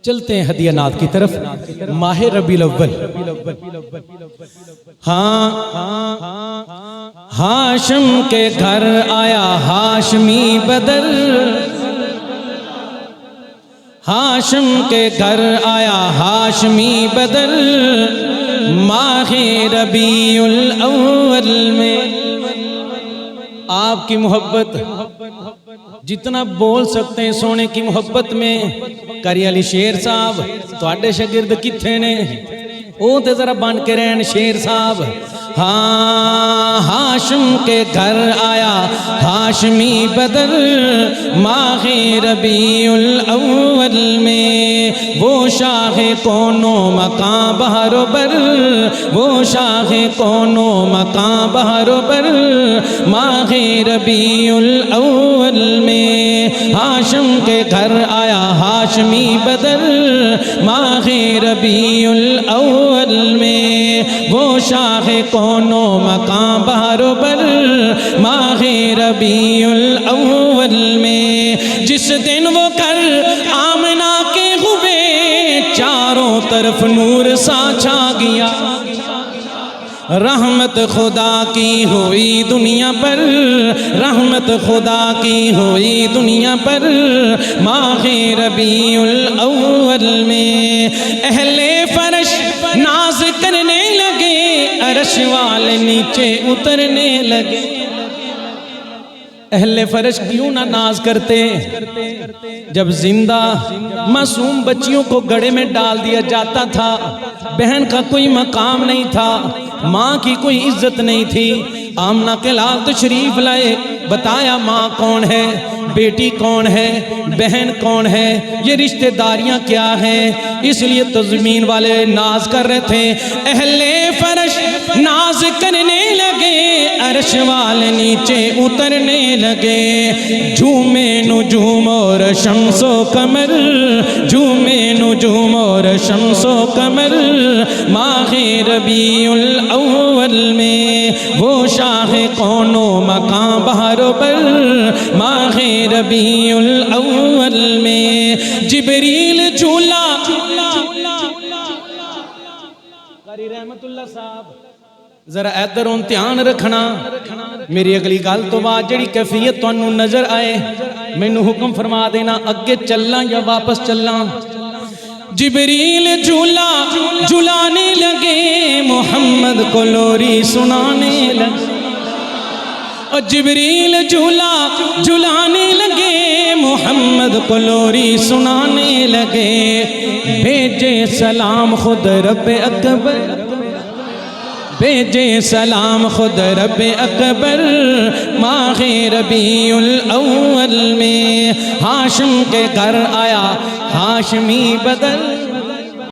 چلتے ہیں ہدیہ نات کی طرف. ماہ ربیع الاول. ہاں ہاشم کے گھر آیا ہاشمی بدر، ہاشم کے گھر آیا ہاشمی بدر، ماہ ربیع الاول میں. آپ کی محبت جتنا بول سکتے ہیں سونے کی محبت میں. قاری علی شیر صاحب تواڈے شاگرد کتھے نے؟ او تے ذرا بن کے رہن شیر صاحب. ہاں ہاشم کے گھر آیا ہاشمی بدر، ماہ ربیع الاول میں. وہ شاہ کونو مکان بہر و بر، وہ شاہ کونو مکان بہر و بر، ماہ ربیع الاول میں. ہاشم کے گھر آیا ہاشمی بدر، ماہ ربیع الاول میں. وہ شاہ کونو مکان بہر و بر، ماہ ربیع الاول میں. جس دن وہ کر آمنہ کے ہوئے، چاروں طرف نور سا چھا گیا. رحمت خدا کی ہوئی دنیا پر، رحمت خدا کی ہوئی دنیا پر، ماہ ربیع الاول میں. اہل فرش ناز کرنے لگے، عرش والے نیچے اترنے لگے. اہل فرش کیوں نہ ناز کرتے؟ جب زندہ معصوم بچیوں کو گڑھے میں ڈال دیا جاتا تھا، بہن کا کوئی مقام نہیں تھا، ماں کی کوئی عزت نہیں تھی. آمنہ کے لال تشریف لائے، بتایا ماں کون ہے، بیٹی کون ہے، بہن کون ہے، یہ رشتہ داریاں کیا ہیں. اس لیے تو زمین والے ناز کر رہے تھے. اہل فرش ناز کرنے لگے، عرش والے نیچے اترنے لگے. جھومے نجوم اور شمس و قمر، جھومے نجوم اور شمس و قمر، ماہ ربیع الاول میں. وہ شاہ کونو مکان بہر و بر، ماہ ربیع الاول میں. جبریل جھولا. قاری رحمت اللہ صاحب ذرا ادھر دھیان رکھنا. میری اگلی گل تو بعد جڑی کیفیت تانوں نظر آئے مینوں حکم فرما دینا اگے چلنا یا واپس چلنا. جبریل جھولا جھلانے لگے، محمد کو لوری سنانے لگے. اور جبریل جھولا جھلانے لگے، محمد کو لوری سنانے لگے. بھیجے سلام خود رب اکبر، بھیجے سلام خود رب اکبر، ماہ ربیع الاول میں. ہاشم کے گھر آیا ہاشمی بدر.